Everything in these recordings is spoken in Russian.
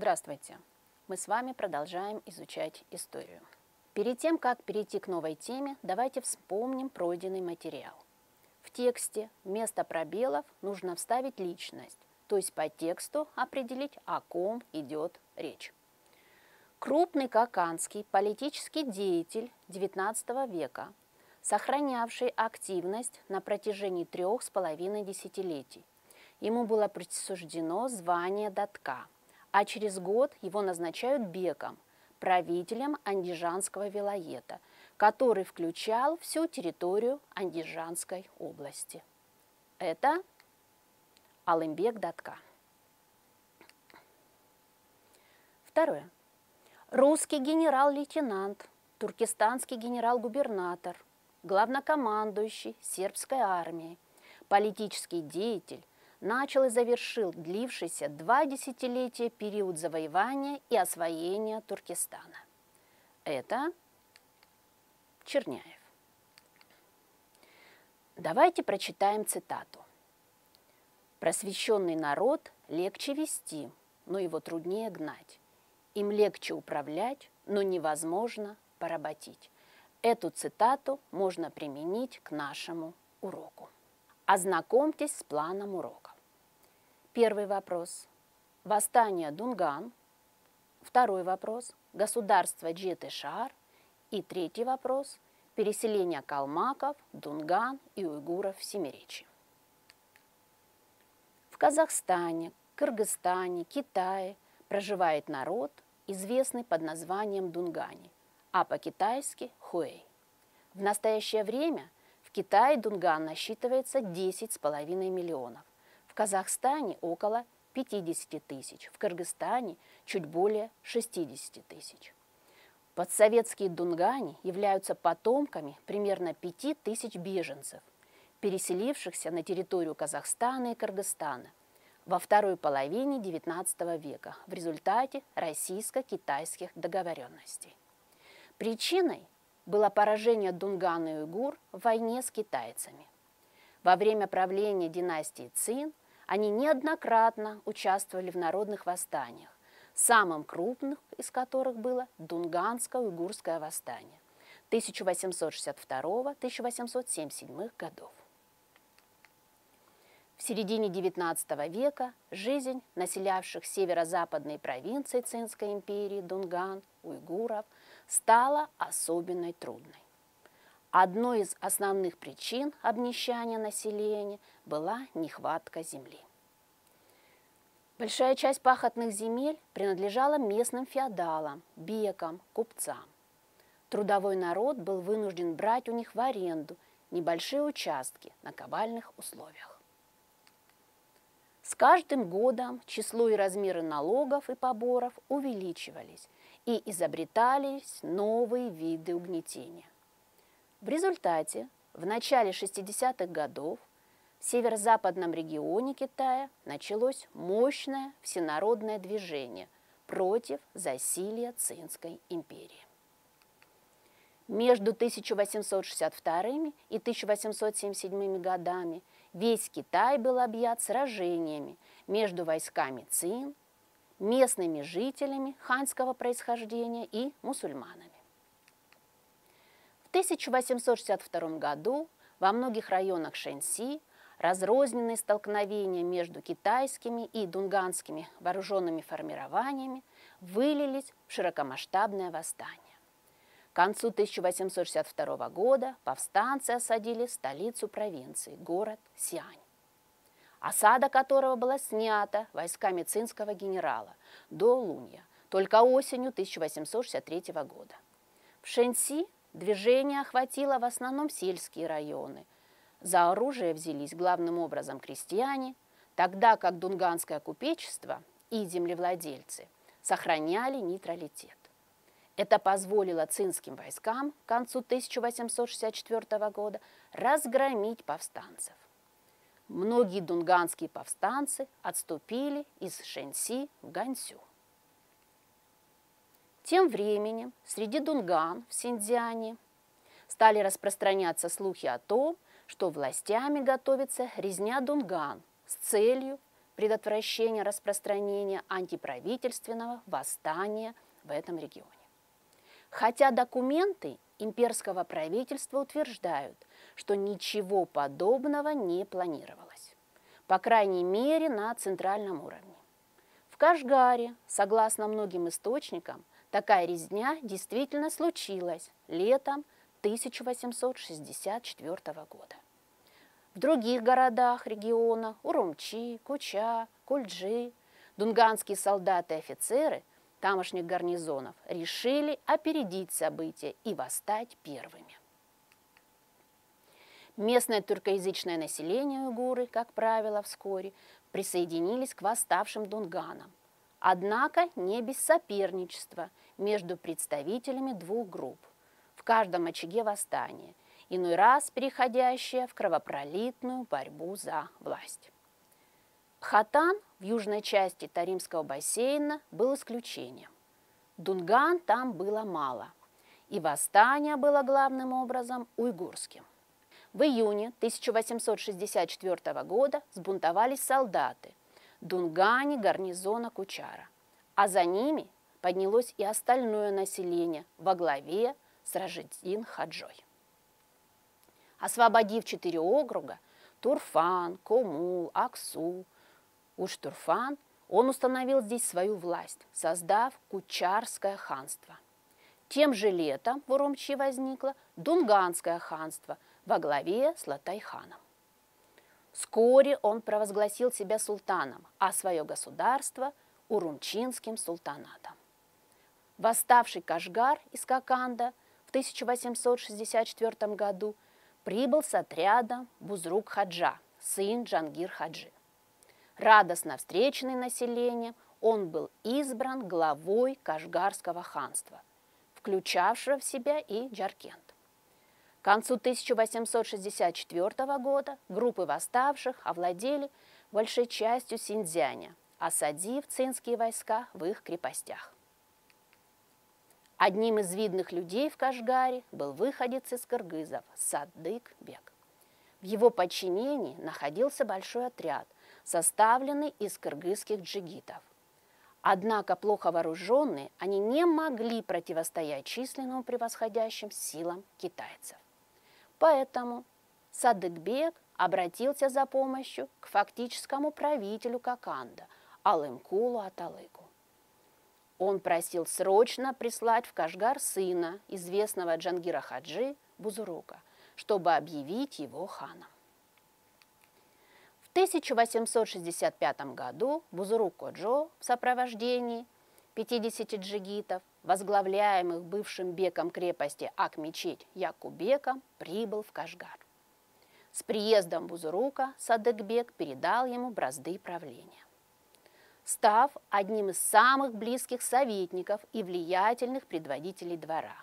Здравствуйте! Мы с вами продолжаем изучать историю. Перед тем, как перейти к новой теме, давайте вспомним пройденный материал. В тексте вместо пробелов нужно вставить личность, то есть по тексту определить, о ком идет речь. Крупный каканский политический деятель XIX века, сохранявший активность на протяжении 3,5 десятилетий. Ему было присуждено звание датка, а через год его назначают беком, правителем Андижанского вилаета, который включал всю территорию Андижанской области. Это Алымбек Датка. Второе. Русский генерал-лейтенант, туркестанский генерал-губернатор, главнокомандующий сербской армией, политический деятель, начал и завершил длившийся 2 десятилетия период завоевания и освоения Туркестана. Это Черняев. Давайте прочитаем цитату. «Просвещенный народ легче вести, но его труднее гнать. Им легче управлять, но невозможно поработить». Эту цитату можно применить к нашему уроку. Ознакомьтесь с планом урока. Первый вопрос. Восстание Дунган. Второй вопрос. Государство Джетишар. И третий вопрос. Переселение калмаков, Дунган и уйгуров в Семиречье. В Казахстане, Кыргызстане, Китае проживает народ, известный под названием дунгани, а по-китайски хуэй. В настоящее время в Китае дунган насчитывается 10,5 миллионов, в Казахстане около 50 тысяч, в Кыргызстане чуть более 60 тысяч. Подсоветские дунгани являются потомками примерно 5 тысяч беженцев, переселившихся на территорию Казахстана и Кыргызстана во второй половине XIX века в результате российско-китайских договоренностей. Причиной было поражение дунган и уйгур в войне с китайцами. Во время правления династии Цин они неоднократно участвовали в народных восстаниях, самым крупным из которых было Дунганско-уйгурское восстание 1862-1877 годов. В середине XIX века жизнь населявших северо-западные провинции Цинской империи дунган, уйгуров стала особенно трудной. Одной из основных причин обнищания населения была нехватка земли. Большая часть пахотных земель принадлежала местным феодалам, бекам, купцам. Трудовой народ был вынужден брать у них в аренду небольшие участки на кабальных условиях. С каждым годом число и размеры налогов и поборов увеличивались, и изобретались новые виды угнетения. В результате в начале 60-х годов в северо-западном регионе Китая началось мощное всенародное движение против засилья Цинской империи. Между 1862 и 1877 годами весь Китай был объят сражениями между войсками Цин, местными жителями ханьского происхождения и мусульманами. В 1862 году во многих районах Шэньси разрозненные столкновения между китайскими и дунганскими вооруженными формированиями вылились в широкомасштабное восстание. К концу 1862 года повстанцы осадили столицу провинции, город Сиань, осада которого была снята войсками цинского генерала до Лунья только осенью 1863 года. В Шэньси движение охватило в основном сельские районы. За оружие взялись главным образом крестьяне, тогда как дунганское купечество и землевладельцы сохраняли нейтралитет. Это позволило цинским войскам к концу 1864 года разгромить повстанцев. Многие дунганские повстанцы отступили из Шэньси в Ганьсю. Тем временем среди дунган в Синьцзяне стали распространяться слухи о том, что властями готовится резня дунган с целью предотвращения распространения антиправительственного восстания в этом регионе. Хотя документы имперского правительства утверждают, что ничего подобного не планировалось, по крайней мере на центральном уровне. В Кашгаре, согласно многим источникам, такая резня действительно случилась летом 1864 года. В других городах региона Урумчи, Куча, Кульджи дунганские солдаты и офицеры тамошних гарнизонов решили опередить события и восстать первыми. Местное тюркоязычное население уйгуры, как правило, вскоре присоединились к восставшим дунганам, однако не без соперничества между представителями двух групп, в каждом очаге восстания, иной раз переходящее в кровопролитную борьбу за власть. Хатан в южной части Таримского бассейна был исключением. Дунган там было мало, и восстание было главным образом уйгурским. В июне 1864 года сбунтовались солдаты Дунгани гарнизона Кучара, а за ними поднялось и остальное население во главе с Ражиддин Хаджой. Освободив 4 округа – Турфан, Комул, Аксу, Уштурфан, он установил здесь свою власть, создав Кучарское ханство. Тем же летом в Урумчи возникло Дунганское ханство во главе с Латай-ханом. Вскоре он провозгласил себя султаном, а свое государство – Урумчинским султанатом. Восставший Кашгар из Коканда в 1864 году прибыл с отрядом Бузрук-хаджа, сын Джангир-хаджи. Радостно встреченный населением, он был избран главой Кашгарского ханства, включавшего в себя и Джаркент. К концу 1864 года группы восставших овладели большей частью Синьцзяня, осадив цинские войска в их крепостях. Одним из видных людей в Кашгаре был выходец из кыргызов Садык-бек. В его подчинении находился большой отряд, составленный из кыргызских джигитов. Однако плохо вооруженные, они не могли противостоять численному превосходящим силам китайцев. Поэтому Садык-бек обратился за помощью к фактическому правителю Коканда Алымкулу Аталыку. Он просил срочно прислать в Кашгар сына, известного Джангира-хаджи Бузурука, чтобы объявить его ханом. В 1865 году Бузурук-коджо в сопровождении 50 джигитов, возглавляемых бывшим беком крепости Ак-мечеть Якубеком, прибыл в Кашгар. С приездом Бузурука Садык-бек передал ему бразды правления, став одним из самых близких советников и влиятельных предводителей двора.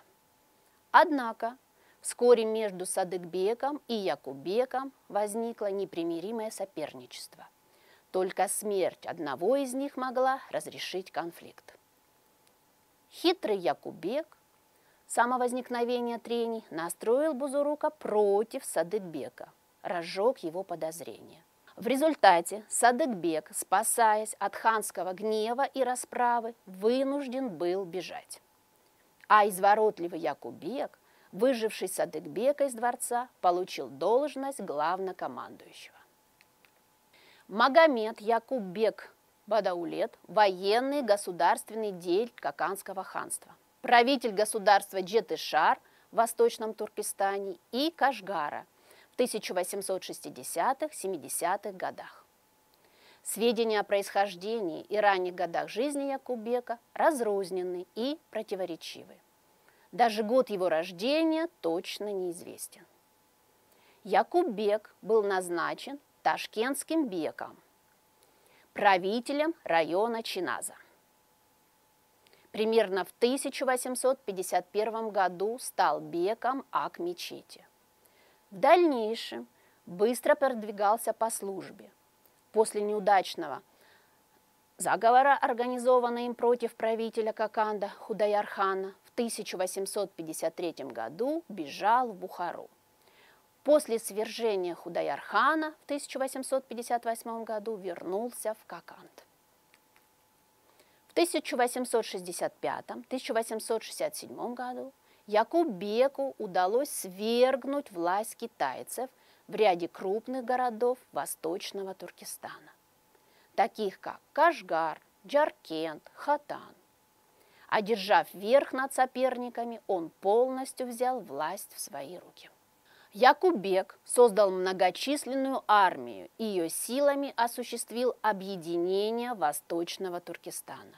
Однако вскоре между Садык-беком и Якубеком возникло непримиримое соперничество. Только смерть одного из них могла разрешить конфликт. Хитрый Якубек с самого возникновения трений настроил Бузурука против Садык-бека, разжег его подозрения. В результате Садык-бек, спасаясь от ханского гнева и расправы, вынужден был бежать. А изворотливый Якубек, выживший Садык-бека из дворца, получил должность главнокомандующего. Магомед Якуб-бек Бадаулет – военный государственный деятель Коканского ханства, правитель государства Джетышар в Восточном Туркестане и Кашгара в 1860-70-х годах. Сведения о происхождении и ранних годах жизни Якуб-бека разрознены и противоречивы. Даже год его рождения точно неизвестен. Якуб-бек был назначен ташкентским беком, правителем района Чиназа. Примерно в 1851 году стал беком Ак-мечети. В дальнейшем быстро продвигался по службе. После неудачного заговора, организованного им против правителя Коканда Худаяр-хана, в 1853 году бежал в Бухару. После свержения Худайар-хана в 1858 году вернулся в Коканд. В 1865-1867 году Якуббеку удалось свергнуть власть китайцев в ряде крупных городов Восточного Туркестана, таких как Кашгар, Джаркент, Хатан. Одержав верх над соперниками, он полностью взял власть в свои руки. Якуббек создал многочисленную армию и ее силами осуществил объединение Восточного Туркестана.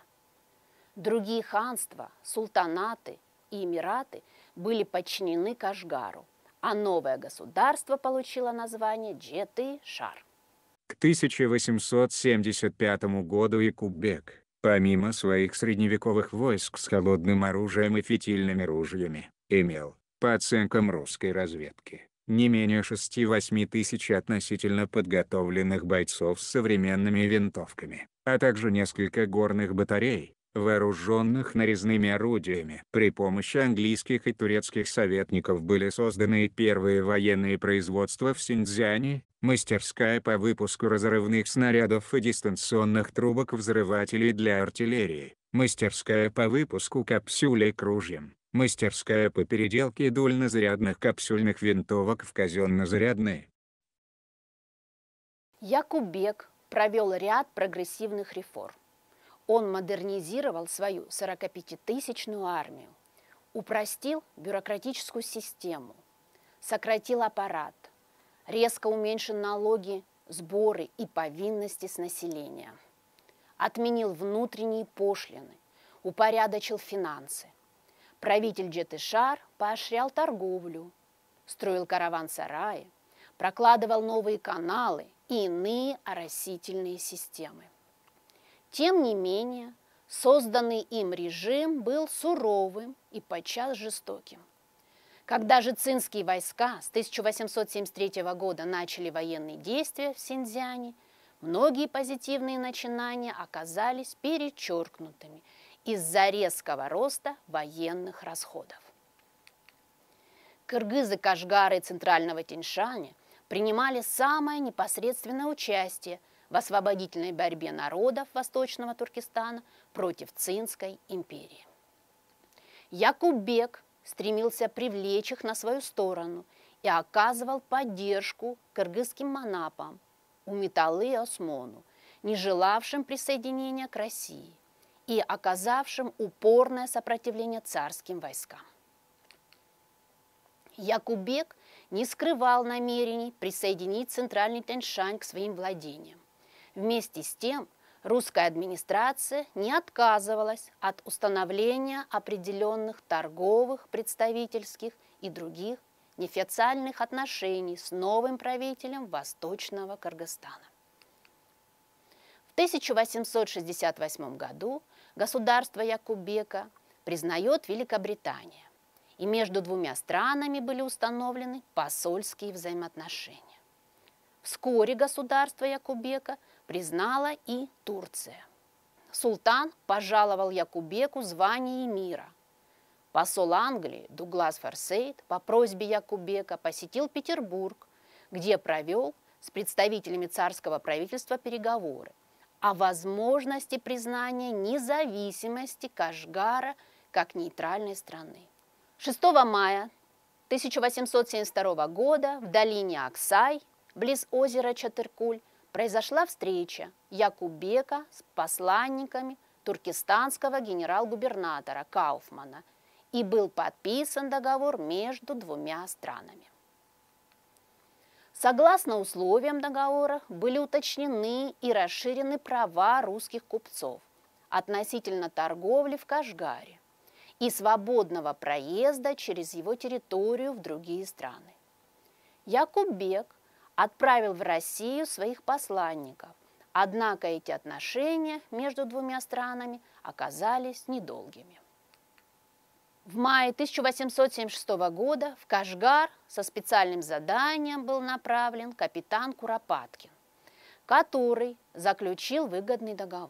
Другие ханства, султанаты и эмираты были подчинены Кашгару, а новое государство получило название Джеты-Шар. К 1875 году Якуббек, помимо своих средневековых войск с холодным оружием и фитильными ружьями, имел, по оценкам русской разведки, не менее 6–8 тысяч относительно подготовленных бойцов с современными винтовками, а также несколько горных батарей, вооруженных нарезными орудиями. При помощи английских и турецких советников были созданы первые военные производства в Синьцзяне, мастерская по выпуску разрывных снарядов и дистанционных трубок-взрывателей для артиллерии, мастерская по выпуску капсюлей к ружьям, мастерская по переделке дульнозарядных капсюльных винтовок в казенно-зарядные. Якуббек провел ряд прогрессивных реформ. Он модернизировал свою 45-тысячную армию, упростил бюрократическую систему, сократил аппарат, резко уменьшил налоги, сборы и повинности с населения, отменил внутренние пошлины, упорядочил финансы. Правитель Джеты-Шар поощрял торговлю, строил караван-сараи, прокладывал новые каналы и иные оросительные системы. Тем не менее, созданный им режим был суровым и подчас жестоким. Когда же цинские войска с 1873 года начали военные действия в Синьцзяне, многие позитивные начинания оказались перечеркнутыми из-за резкого роста военных расходов. Кыргызы Кашгара и Центрального Тянь-Шаня принимали самое непосредственное участие в освободительной борьбе народов Восточного Туркестана против Цинской империи. Якуббек стремился привлечь их на свою сторону и оказывал поддержку кыргызским манапам Умиталы Осмону, не желавшим присоединения к России и оказавшим упорное сопротивление царским войскам. Якуббек не скрывал намерений присоединить Центральный Тянь-Шань к своим владениям. Вместе с тем, русская администрация не отказывалась от установления определенных торговых, представительских и других неофициальных отношений с новым правителем Восточного Кыргызстана. В 1868 году государство Якуббека признает Великобритания, и между двумя странами были установлены посольские взаимоотношения. Вскоре государство Якуббека признала и Турция. Султан пожаловал Якуббеку звание эмира. Посол Англии Дуглас Форсейт по просьбе Якуббека посетил Петербург, где провел с представителями царского правительства переговоры о возможности признания независимости Кашгара как нейтральной страны. 6 мая 1872 года в долине Аксай, близ озера Чатыркуль, произошла встреча Якуббека с посланниками туркестанского генерал-губернатора Кауфмана и был подписан договор между двумя странами. Согласно условиям договора были уточнены и расширены права русских купцов относительно торговли в Кашгаре и свободного проезда через его территорию в другие страны. Якуббек отправил в Россию своих посланников, однако эти отношения между двумя странами оказались недолгими. В мае 1876 года в Кашгар со специальным заданием был направлен капитан Куропаткин, который заключил выгодный договор.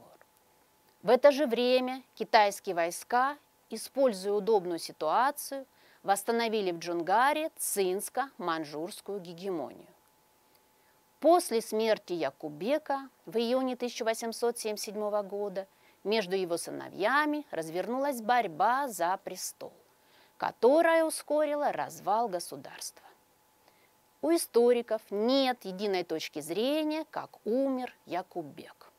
В это же время китайские войска, используя удобную ситуацию, восстановили в Джунгаре цинско-маньчжурскую гегемонию. После смерти Якуббека в июне 1877 года между его сыновьями развернулась борьба за престол, которая ускорила развал государства. У историков нет единой точки зрения, как умер Якуббек.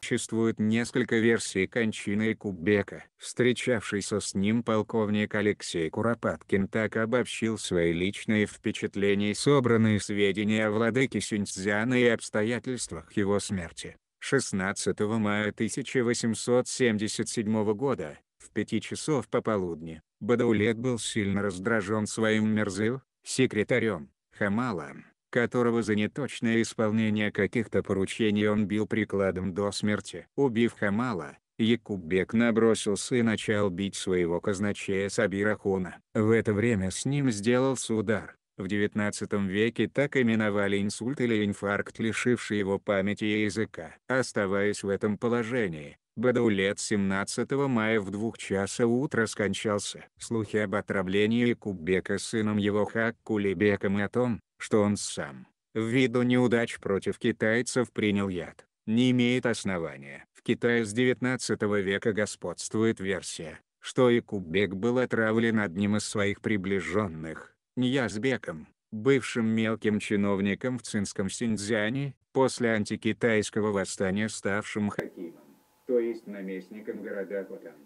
Существует несколько версий кончины Якуббека. Встречавшийся с ним полковник Алексей Куропаткин так обобщил свои личные впечатления и собранные сведения о владыке Сюньцзяна и обстоятельствах его смерти. 16 мая 1877 года, в 5 часов пополудни, Бадаулет был сильно раздражен своим Мирзой, секретарем, Хамалом, которого за неточное исполнение каких-то поручений он бил прикладом до смерти. Убив Хамала, Якуббек набросился и начал бить своего казначея Сабира Хуна. В это время с ним сделался удар. В XIX веке так именовали инсульт или инфаркт, лишивший его памяти и языка. Оставаясь в этом положении, Бадаулет 17 мая в 2 часа утра скончался. Слухи об отравлении Якуббека сыном его Хак-Кулибеком и о том, что он сам, ввиду неудач против китайцев, принял яд, не имеет основания. В Китае с XIX века господствует версия, что Якуббек был отравлен одним из своих приближенных, Ниязбеком, бывшим мелким чиновником в цинском Синьцзяне, после антикитайского восстания ставшим хакимом, то есть наместником города Хотан.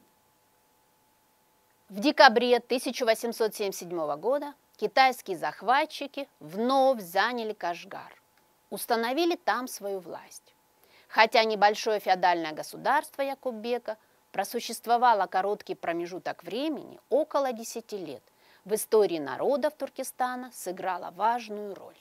В декабре 1877 года китайские захватчики вновь заняли Кашгар, установили там свою власть. Хотя небольшое феодальное государство Якуббека просуществовало короткий промежуток времени, около 10 лет, в истории народов Туркестана сыграло важную роль.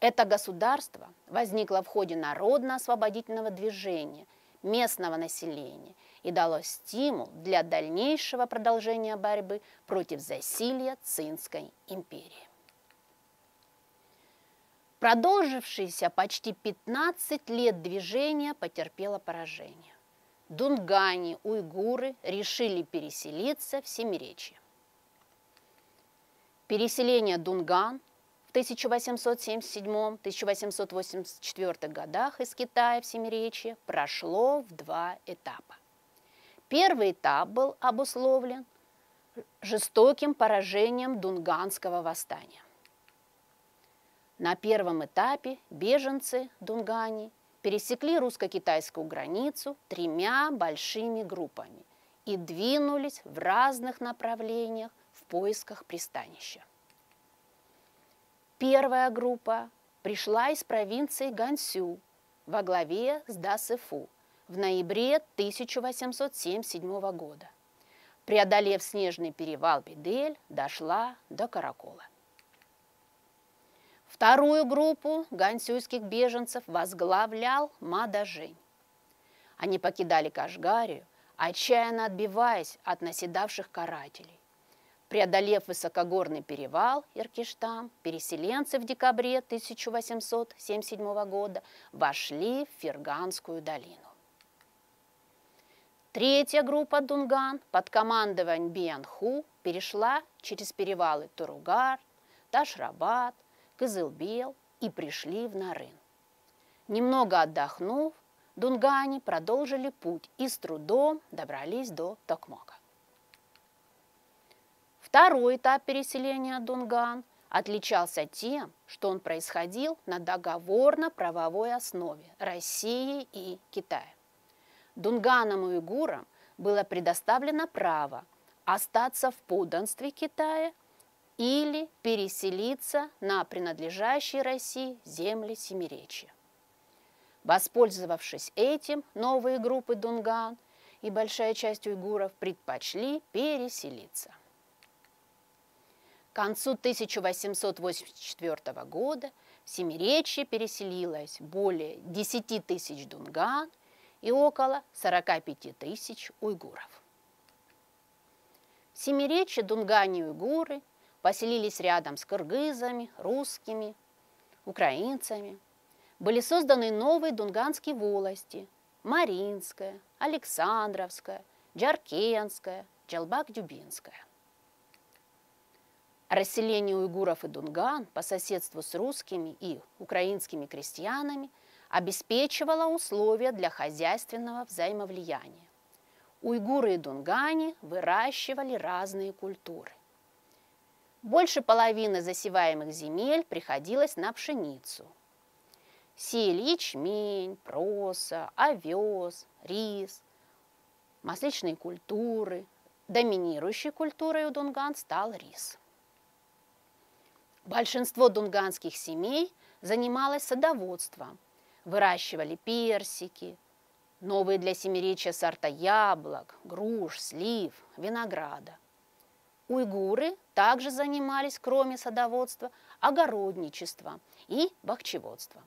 Это государство возникло в ходе народно-освободительного движения местного населения и дало стимул для дальнейшего продолжения борьбы против засилья Цинской империи. Продолжившееся почти 15 лет движение потерпело поражение. Дунгане, уйгуры решили переселиться в Семиречье. Переселение дунган в 1877-1884 годах из Китая в Семиречье прошло в 2 этапа. Первый этап был обусловлен жестоким поражением дунганского восстания. На первом этапе беженцы дунгани пересекли русско-китайскую границу 3 большими группами и двинулись в разных направлениях в поисках пристанища. Первая группа пришла из провинции Гансю во главе с Дасэфу в ноябре 1877 года. Преодолев снежный перевал Пидель, дошла до Каракола. Вторую группу гансюйских беженцев возглавлял Мада Жень. Они покидали Кашгарию, отчаянно отбиваясь от наседавших карателей. Преодолев высокогорный перевал Иркиштам, переселенцы в декабре 1877 года вошли в Ферганскую долину. Третья группа дунган под командованием Биянху перешла через перевалы Туругар, Ташрабад, Кызылбел и пришли в Нарын. Немного отдохнув, дунгане продолжили путь и с трудом добрались до Токмока. Второй этап переселения дунган отличался тем, что он происходил на договорно-правовой основе России и Китая. Дунганам и уйгурам было предоставлено право остаться в подданстве Китая или переселиться на принадлежащие России земли Семиречья. Воспользовавшись этим, новые группы дунган и большая часть уйгуров предпочли переселиться. К концу 1884 года в Семиречье переселилось более 10 тысяч дунган и около 45 тысяч уйгуров. В Семиречье дунгане и уйгуры поселились рядом с кыргызами, русскими, украинцами. Были созданы новые дунганские волости – Маринская, Александровская, Джаркентская, Джалбак-Дюбинская. Расселение уйгуров и дунган по соседству с русскими и украинскими крестьянами обеспечивало условия для хозяйственного взаимовлияния. Уйгуры и дунгане выращивали разные культуры. Больше половины засеваемых земель приходилось на пшеницу. Сеяли ячмень, проса, овес, рис, масличные культуры. Доминирующей культурой у дунган стал рис. Большинство дунганских семей занималось садоводством, выращивали персики, новые для семиречья сорта яблок, груш, слив, винограда. Уйгуры также занимались, кроме садоводства, огородничеством и бахчеводством.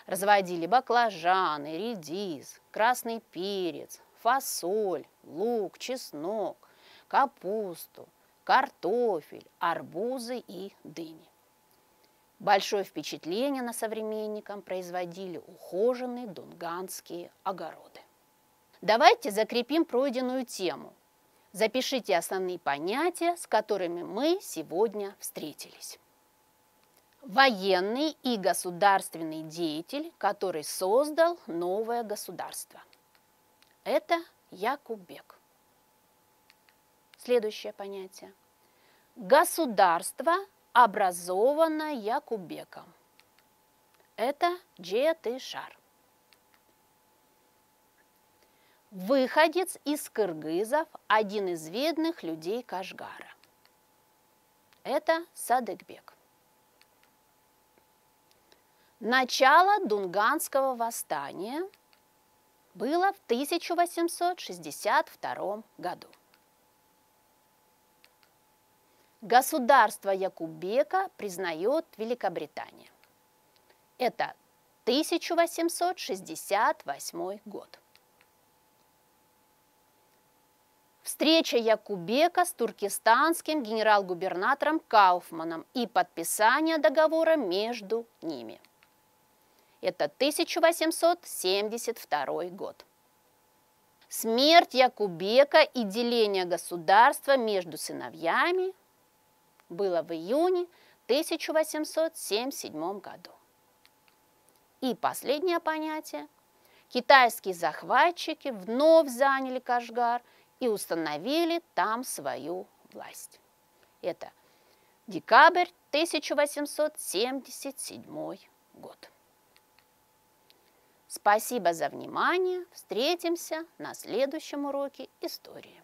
Разводили баклажаны, редис, красный перец, фасоль, лук, чеснок, капусту, картофель, арбузы и дыни. Большое впечатление на современникам производили ухоженные дунганские огороды. Давайте закрепим пройденную тему. Запишите основные понятия, с которыми мы сегодня встретились. Военный и государственный деятель, который создал новое государство. Это Якуббек. Следующее понятие. Государство, образованное Якуббеком. Это Джетышар. Выходец из кыргызов, один из видных людей Кашгара. Это Садыкбек. Начало Дунганского восстания было в 1862 году. Государство Якуббека признает Великобритания. Это 1868 год. Встреча Якуббека с туркестанским генерал-губернатором Кауфманом и подписание договора между ними. Это 1872 год. Смерть Якуббека и деление государства между сыновьями было в июне 1877 году. И последнее понятие. Китайские захватчики вновь заняли Кашгар и установили там свою власть. Это декабрь 1877 год. Спасибо за внимание. Встретимся на следующем уроке истории.